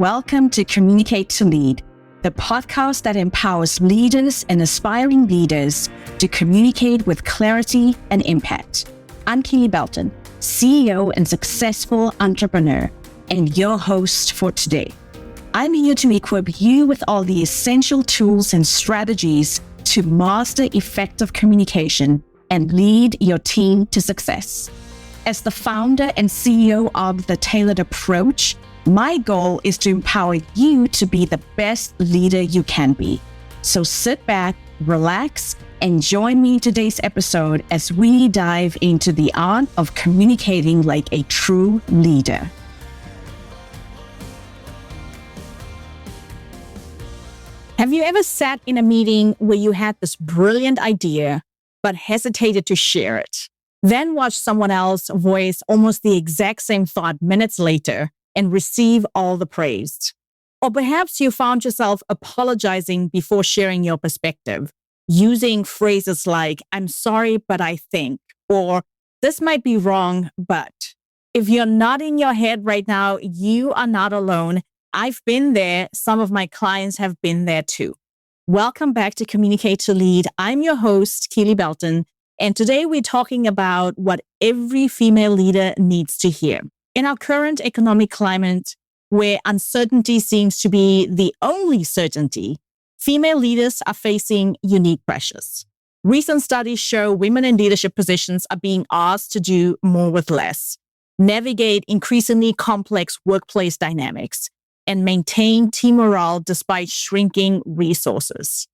Welcome to Communicate to Lead, the podcast that empowers leaders and aspiring leaders to communicate with clarity and impact. I'm Kele Belton, CEO and successful entrepreneur, and your host for today. I'm here to equip you with all the essential tools and strategies to master effective communication and lead your team to success. As the founder and CEO of The Tailored Approach, my goal is to empower you to be the best leader you can be. So sit back, relax, and join me in today's episode as we dive into the art of communicating like a true leader. Have you ever sat in a meeting where you had this brilliant idea, but hesitated to share it? Then watched someone else voice almost the exact same thought minutes later and receive all the praise. Or perhaps you found yourself apologizing before sharing your perspective, using phrases like, "I'm sorry, but I think," or "this might be wrong, but." If you're not in your head right now, you are not alone. I've been there. Some of my clients have been there too. Welcome back to Communicate to Lead. I'm your host, Kele Belton, and today we're talking about what every female leader needs to hear. In our current economic climate, where uncertainty seems to be the only certainty, female leaders are facing unique pressures. Recent studies show women in leadership positions are being asked to do more with less, navigate increasingly complex workplace dynamics, and maintain team morale despite shrinking resources.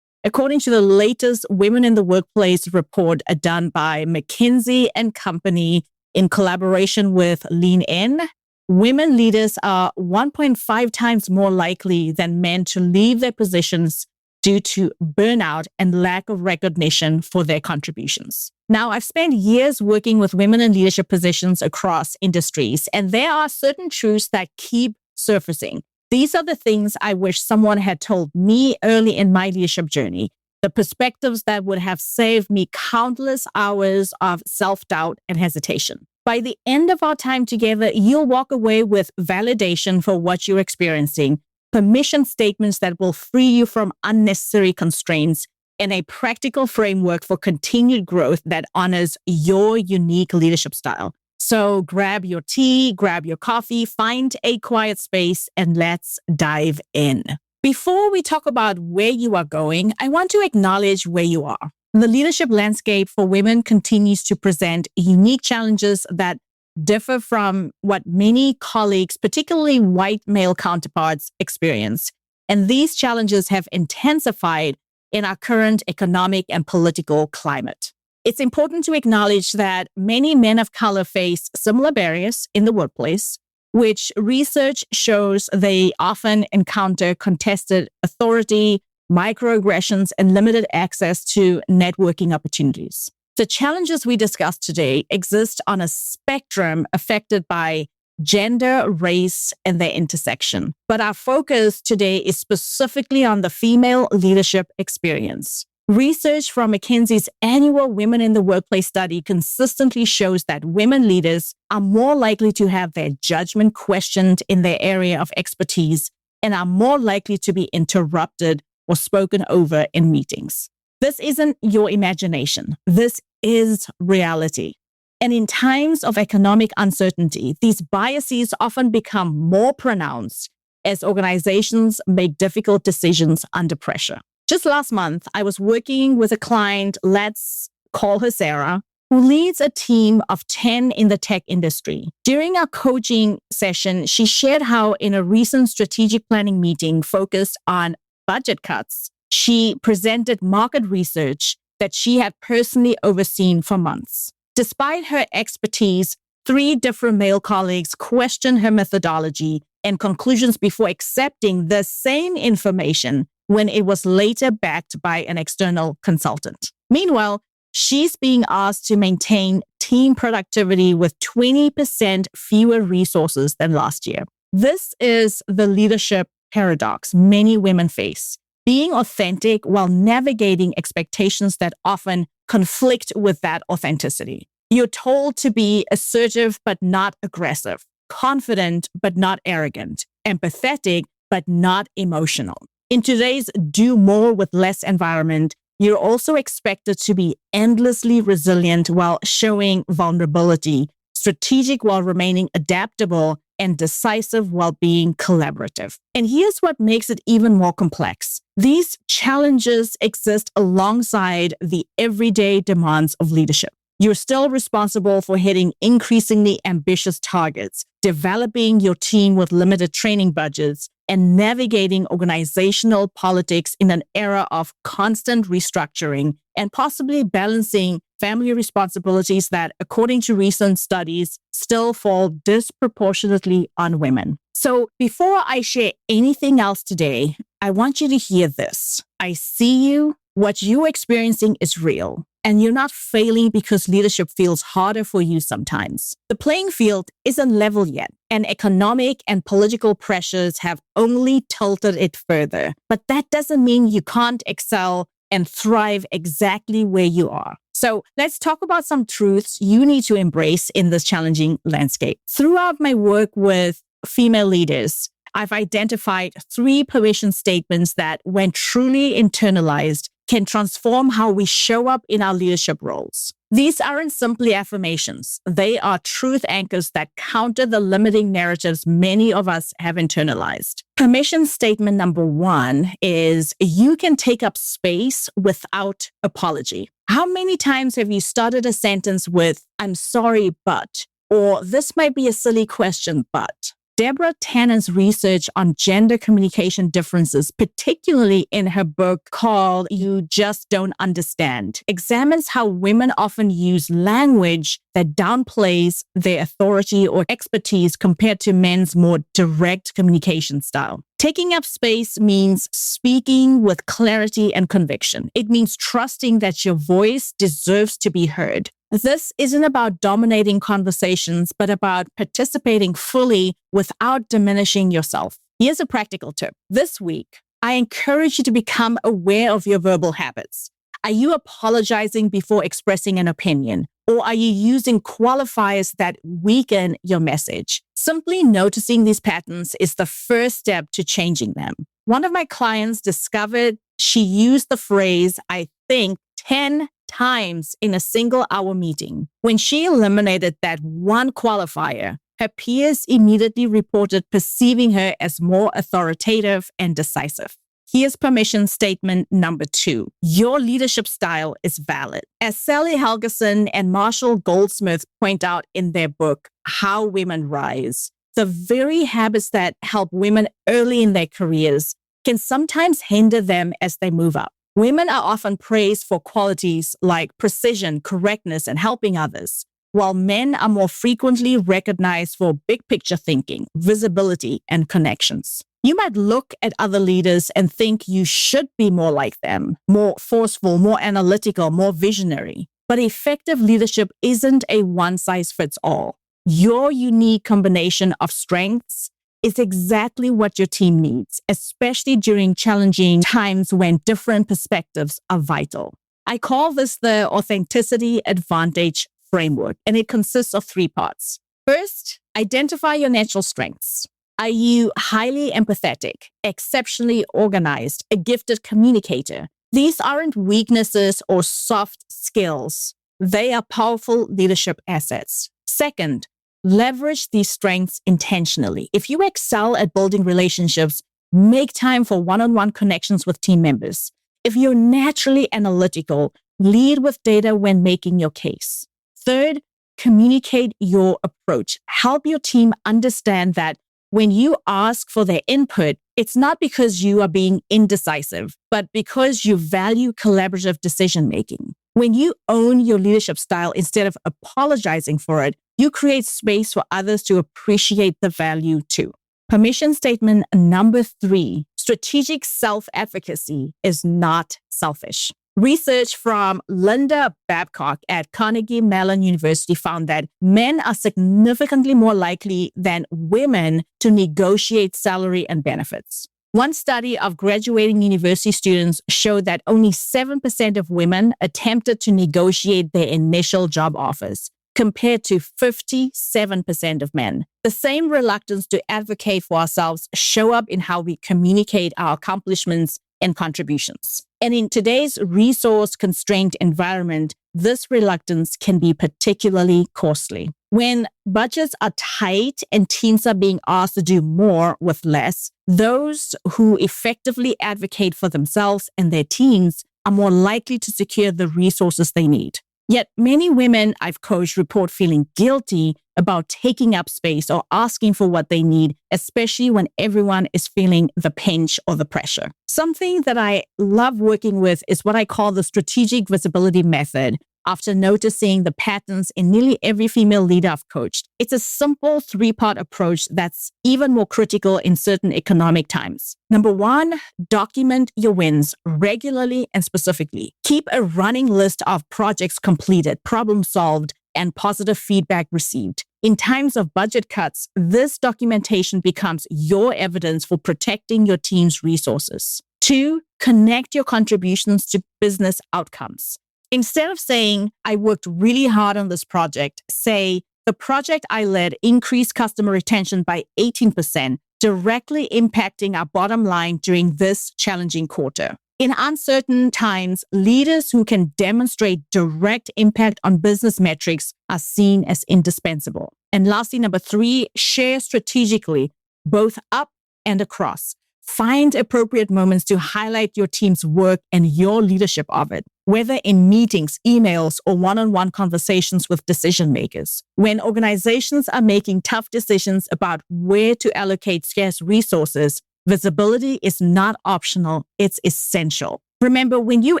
According to the latest Women in the Workplace report done by McKinsey & Company in collaboration with Lean In, women leaders are 1.5 times more likely than men to leave their positions due to burnout and lack of recognition for their contributions. Now, I've spent years working with women in leadership positions across industries, and there are certain truths that keep surfacing. These are the things I wish someone had told me early in my leadership journey, the perspectives that would have saved me countless hours of self-doubt and hesitation. By the end of our time together, you'll walk away with validation for what you're experiencing, permission statements that will free you from unnecessary constraints, and a practical framework for continued growth that honors your unique leadership style. So grab your tea, grab your coffee, find a quiet space, and let's dive in. Before we talk about where you are going, I want to acknowledge where you are. The leadership landscape for women continues to present unique challenges that differ from what many colleagues, particularly white male counterparts, experience. And these challenges have intensified in our current economic and political climate. It's important to acknowledge that many men of color face similar barriers in the workplace, which research shows they often encounter contested authority, microaggressions, and limited access to networking opportunities. The challenges we discuss today exist on a spectrum affected by gender, race, and their intersection. But our focus today is specifically on the female leadership experience. Research from McKinsey's annual Women in the Workplace study consistently shows that women leaders are more likely to have their judgment questioned in their area of expertise and are more likely to be interrupted or spoken over in meetings. This isn't your imagination. This is reality. And in times of economic uncertainty, these biases often become more pronounced as organizations make difficult decisions under pressure. Just last month, I was working with a client, let's call her Sarah, who leads a team of 10 in the tech industry. During our coaching session, she shared how in a recent strategic planning meeting focused on budget cuts, she presented market research that she had personally overseen for months. Despite her expertise, 3 different male colleagues questioned her methodology and conclusions before accepting the same information when it was later backed by an external consultant. Meanwhile, she's being asked to maintain team productivity with 20% fewer resources than last year. This is the leadership paradox many women face, being authentic while navigating expectations that often conflict with that authenticity. You're told to be assertive but not aggressive, confident but not arrogant, empathetic, but not emotional. In today's do more with less environment, you're also expected to be endlessly resilient while showing vulnerability, strategic while remaining adaptable, and decisive while being collaborative. And here's what makes it even more complex. These challenges exist alongside the everyday demands of leadership. You're still responsible for hitting increasingly ambitious targets, developing your team with limited training budgets, and navigating organizational politics in an era of constant restructuring and possibly balancing family responsibilities that, according to recent studies, still fall disproportionately on women. So before I share anything else today, I want you to hear this. I see you. What you're experiencing is real. And you're not failing because leadership feels harder for you sometimes. The playing field isn't level yet, and economic and political pressures have only tilted it further. But that doesn't mean you can't excel and thrive exactly where you are. So let's talk about some truths you need to embrace in this challenging landscape. Throughout my work with female leaders, I've identified 3 permission statements that, when truly internalized, can transform how we show up in our leadership roles. These aren't simply affirmations. They are truth anchors that counter the limiting narratives many of us have internalized. Permission statement number 1 is you can take up space without apology. How many times have you started a sentence with, "I'm sorry, but," or "this might be a silly question, but"? Deborah Tannen's research on gender communication differences, particularly in her book called You Just Don't Understand, examines how women often use language that downplays their authority or expertise compared to men's more direct communication style. Taking up space means speaking with clarity and conviction. It means trusting that your voice deserves to be heard. This isn't about dominating conversations, but about participating fully without diminishing yourself. Here's a practical tip. This week, I encourage you to become aware of your verbal habits. Are you apologizing before expressing an opinion? Or are you using qualifiers that weaken your message? Simply noticing these patterns is the first step to changing them. One of my clients discovered she used the phrase, "I think," 10 times in a single hour meeting. When she eliminated that one qualifier, her peers immediately reported perceiving her as more authoritative and decisive. Here's permission statement number 2. Your leadership style is valid. As Sally Helgeson and Marshall Goldsmith point out in their book, How Women Rise, the very habits that help women early in their careers can sometimes hinder them as they move up. Women are often praised for qualities like precision, correctness, and helping others, while men are more frequently recognized for big picture thinking, visibility, and connections. You might look at other leaders and think you should be more like them, more forceful, more analytical, more visionary. But effective leadership isn't a one-size-fits-all. Your unique combination of strengths is exactly what your team needs, especially during challenging times when different perspectives are vital. I call this the authenticity advantage framework, and it consists of 3 parts. First, identify your natural strengths. Are you highly empathetic, exceptionally organized, a gifted communicator? These aren't weaknesses or soft skills. They are powerful leadership assets. Second, leverage these strengths intentionally. If you excel at building relationships, make time for one-on-one connections with team members. If you're naturally analytical, lead with data when making your case. Third, communicate your approach. Help your team understand that when you ask for their input, it's not because you are being indecisive, but because you value collaborative decision-making. When you own your leadership style instead of apologizing for it, you create space for others to appreciate the value too. Permission statement number 3, strategic self-advocacy is not selfish. Research from Linda Babcock at Carnegie Mellon University found that men are significantly more likely than women to negotiate salary and benefits. One study of graduating university students showed that only 7% of women attempted to negotiate their initial job offers. compared to 57% of men. The same reluctance to advocate for ourselves show up in how we communicate our accomplishments and contributions. And in today's resource-constrained environment, this reluctance can be particularly costly. When budgets are tight and teams are being asked to do more with less, those who effectively advocate for themselves and their teams are more likely to secure the resources they need. Yet many women I've coached report feeling guilty about taking up space or asking for what they need, especially when everyone is feeling the pinch or the pressure. Something that I love working with is what I call the strategic visibility method. After noticing the patterns in nearly every female leader I've coached, it's a simple 3-part approach that's even more critical in certain economic times. Number 1, document your wins regularly and specifically. Keep a running list of projects completed, problem solved, and positive feedback received. In times of budget cuts, this documentation becomes your evidence for protecting your team's resources. 2, connect your contributions to business outcomes. Instead of saying, I worked really hard on this project, say, the project I led increased customer retention by 18%, directly impacting our bottom line during this challenging quarter. In uncertain times, leaders who can demonstrate direct impact on business metrics are seen as indispensable. And lastly, number 3, share strategically, both up and across. Find appropriate moments to highlight your team's work and your leadership of it, whether in meetings, emails, or one-on-one conversations with decision makers. When organizations are making tough decisions about where to allocate scarce resources, visibility is not optional, it's essential. Remember, when you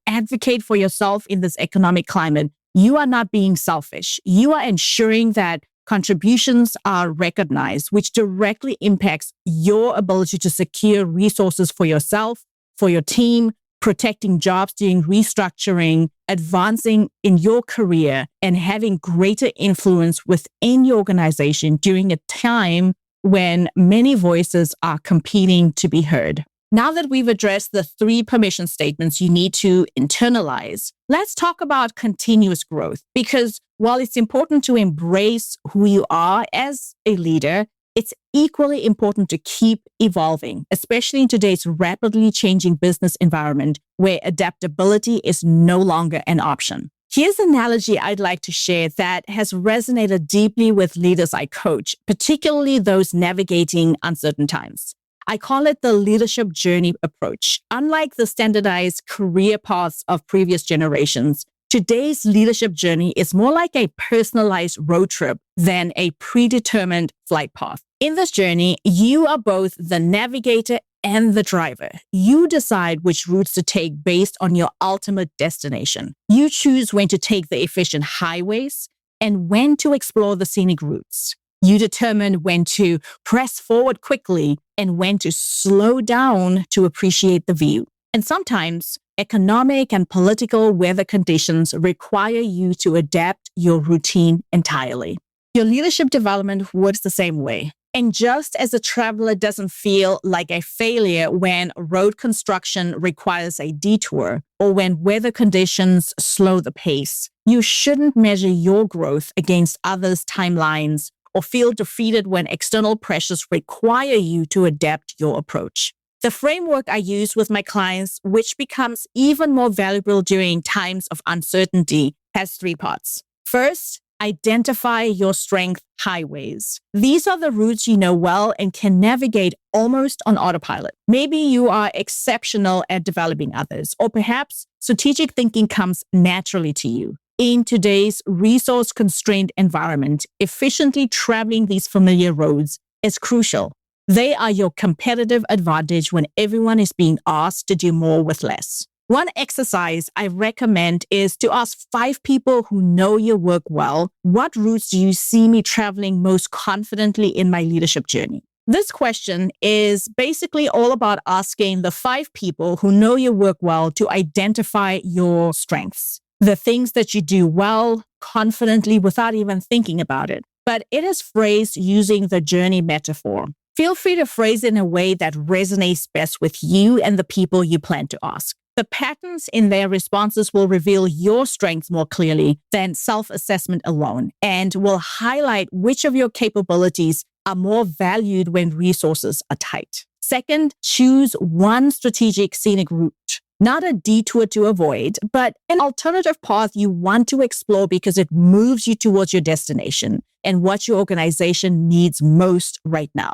advocate for yourself in this economic climate, you are not being selfish. You are ensuring that contributions are recognized, which directly impacts your ability to secure resources for yourself, for your team, protecting jobs during restructuring, advancing in your career, and having greater influence within your organization during a time when many voices are competing to be heard. Now that we've addressed the 3 permission statements you need to internalize, let's talk about continuous growth. Because while it's important to embrace who you are as a leader, it's equally important to keep evolving, especially in today's rapidly changing business environment where adaptability is no longer an option. Here's an analogy I'd like to share that has resonated deeply with leaders I coach, particularly those navigating uncertain times. I call it the leadership journey approach. Unlike the standardized career paths of previous generations, today's leadership journey is more like a personalized road trip than a predetermined flight path. In this journey, you are both the navigator and the driver. You decide which routes to take based on your ultimate destination. You choose when to take the efficient highways and when to explore the scenic routes. You determine when to press forward quickly and when to slow down to appreciate the view. And sometimes economic and political weather conditions require you to adapt your routine entirely. Your leadership development works the same way. And just as a traveler doesn't feel like a failure when road construction requires a detour or when weather conditions slow the pace, you shouldn't measure your growth against others' timelines or feel defeated when external pressures require you to adapt your approach. The framework I use with my clients, which becomes even more valuable during times of uncertainty, has 3 parts. First, identify your strength highways. These are the routes you know well and can navigate almost on autopilot. Maybe you are exceptional at developing others, or perhaps strategic thinking comes naturally to you. In today's resource-constrained environment, efficiently traveling these familiar roads is crucial. They are your competitive advantage when everyone is being asked to do more with less. One exercise I recommend is to ask 5 people who know your work well, what routes do you see me traveling most confidently in my leadership journey? This question is basically all about asking the 5 people who know your work well to identify your strengths, the things that you do well, confidently, without even thinking about it. But it is phrased using the journey metaphor. Feel free to phrase it in a way that resonates best with you and the people you plan to ask. The patterns in their responses will reveal your strengths more clearly than self-assessment alone, and will highlight which of your capabilities are more valued when resources are tight. Second, choose one strategic scenic route, not a detour to avoid, but an alternative path you want to explore because it moves you towards your destination and what your organization needs most right now.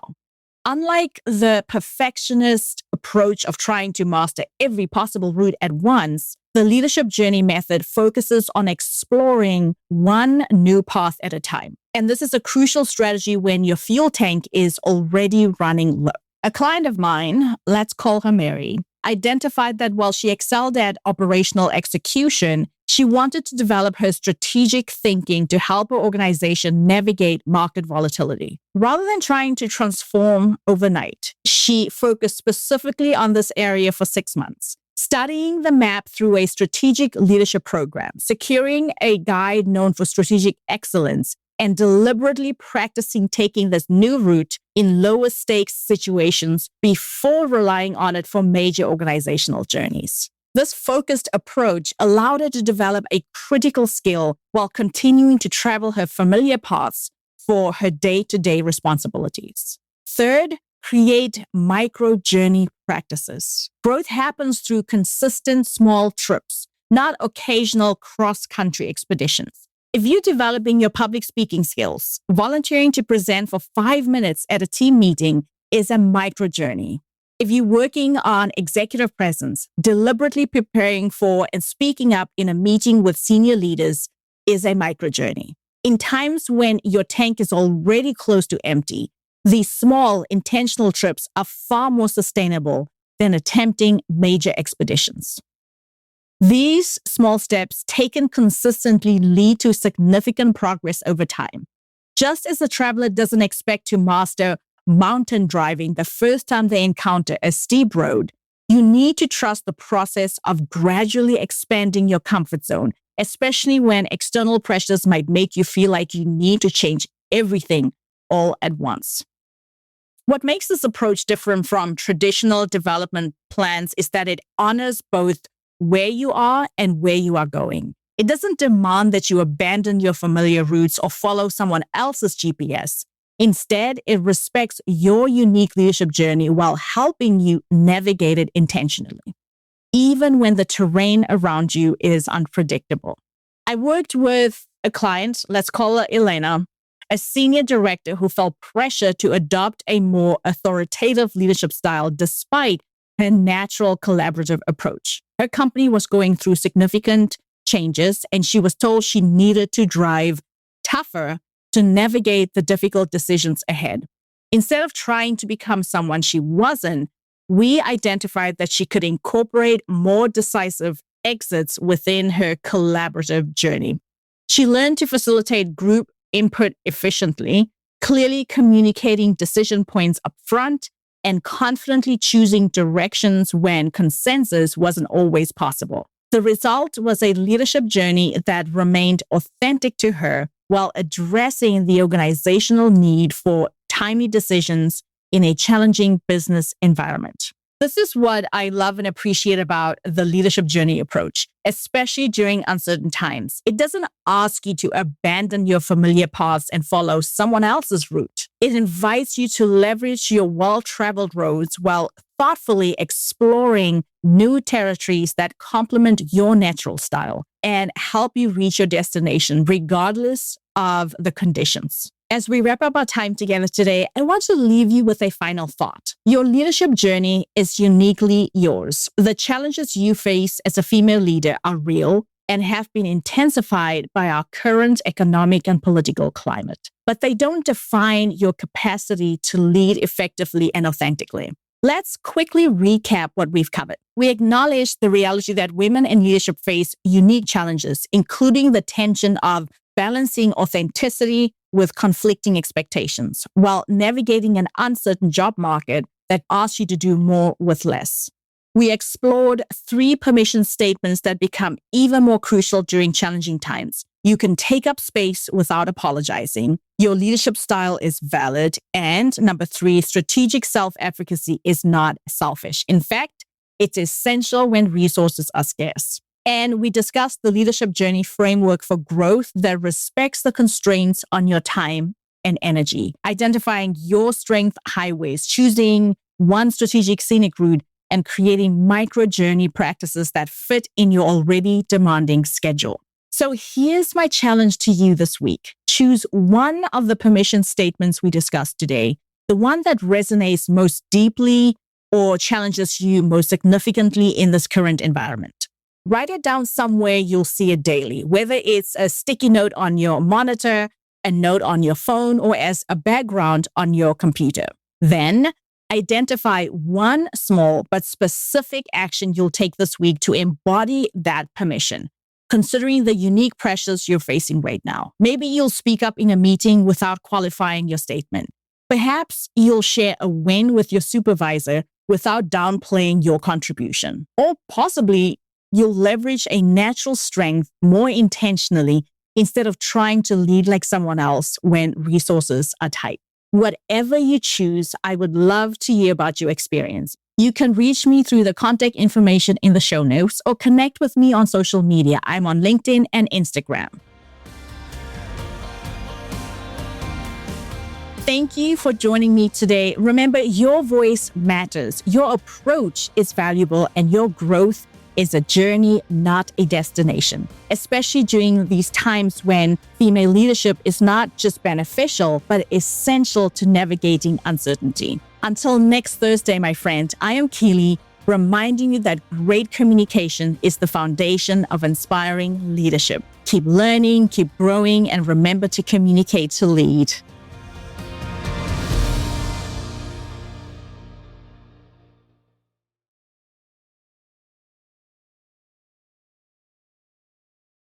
Unlike the perfectionist approach of trying to master every possible route at once, the leadership journey method focuses on exploring one new path at a time. And this is a crucial strategy when your fuel tank is already running low. A client of mine, let's call her Mary, identified that while she excelled at operational execution, she wanted to develop her strategic thinking to help her organization navigate market volatility. Rather than trying to transform overnight, she focused specifically on this area for 6 months, studying the map through a strategic leadership program, securing a guide known for strategic excellence, and deliberately practicing taking this new route in lower stakes situations before relying on it for major organizational journeys. This focused approach allowed her to develop a critical skill while continuing to travel her familiar paths for her day-to-day responsibilities. Third, create micro journey practices. Growth happens through consistent small trips, not occasional cross-country expeditions. If you're developing your public speaking skills, volunteering to present for 5 minutes at a team meeting is a micro journey. If you're working on executive presence, deliberately preparing for and speaking up in a meeting with senior leaders is a micro journey. In times when your tank is already close to empty, these small, intentional trips are far more sustainable than attempting major expeditions. These small steps taken consistently lead to significant progress over time. Just as a traveler doesn't expect to master mountain driving the first time they encounter a steep road, you need to trust the process of gradually expanding your comfort zone, especially when external pressures might make you feel like you need to change everything all at once. What makes this approach different from traditional development plans is that it honors both where you are and where you are going. It doesn't demand that you abandon your familiar routes or follow someone else's GPS. Instead, it respects your unique leadership journey while helping you navigate it intentionally, even when the terrain around you is unpredictable. I worked with a client, let's call her Elena, a senior director who felt pressure to adopt a more authoritative leadership style despite her natural collaborative approach. Her company was going through significant changes, and she was told she needed to drive tougher to navigate the difficult decisions ahead. Instead of trying to become someone she wasn't, we identified that she could incorporate more decisive exits within her collaborative journey. She learned to facilitate group input efficiently, clearly communicating decision points up front, and confidently choosing directions when consensus wasn't always possible. The result was a leadership journey that remained authentic to her while addressing the organizational need for timely decisions in a challenging business environment. This is what I love and appreciate about the leadership journey approach, especially during uncertain times. It doesn't ask you to abandon your familiar paths and follow someone else's route. It invites you to leverage your well-traveled roads while thoughtfully exploring new territories that complement your natural style and help you reach your destination regardless of the conditions. As we wrap up our time together today, I want to leave you with a final thought. Your leadership journey is uniquely yours. The challenges you face as a female leader are real and have been intensified by our current economic and political climate. But they don't define your capacity to lead effectively and authentically. Let's quickly recap what we've covered. We acknowledge the reality that women in leadership face unique challenges, including the tension of balancing authenticity with conflicting expectations, while navigating an uncertain job market that asks you to do more with less. We explored 3 permission statements that become even more crucial during challenging times. You can take up space without apologizing. Your leadership style is valid. And number 3, strategic self-advocacy is not selfish. In fact, It's essential when resources are scarce. And we discussed the leadership journey framework for growth that respects the constraints on your time and energy, identifying your strength highways, choosing one strategic scenic route, and creating micro journey practices that fit in your already demanding schedule. So here's my challenge to you this week. Choose one of the permission statements we discussed today, the one that resonates most deeply or challenges you most significantly in this current environment. Write it down somewhere you'll see it daily, whether it's a sticky note on your monitor, a note on your phone, or as a background on your computer. Then identify one small but specific action you'll take this week to embody that permission, considering the unique pressures you're facing right now. Maybe you'll speak up in a meeting without qualifying your statement. Perhaps you'll share a win with your supervisor without downplaying your contribution. Or possibly you'll leverage a natural strength more intentionally instead of trying to lead like someone else when resources are tight. Whatever you choose, I would love to hear about your experience. You can reach me through the contact information in the show notes or connect with me on social media. I'm on LinkedIn and Instagram. Thank you for joining me today. Remember, your voice matters, your approach is valuable, and your growth is a journey, not a destination, especially during these times when female leadership is not just beneficial, but essential to navigating uncertainty. Until next Thursday, my friend, I am Kele, reminding you that great communication is the foundation of inspiring leadership. Keep learning, keep growing, and remember to communicate to lead.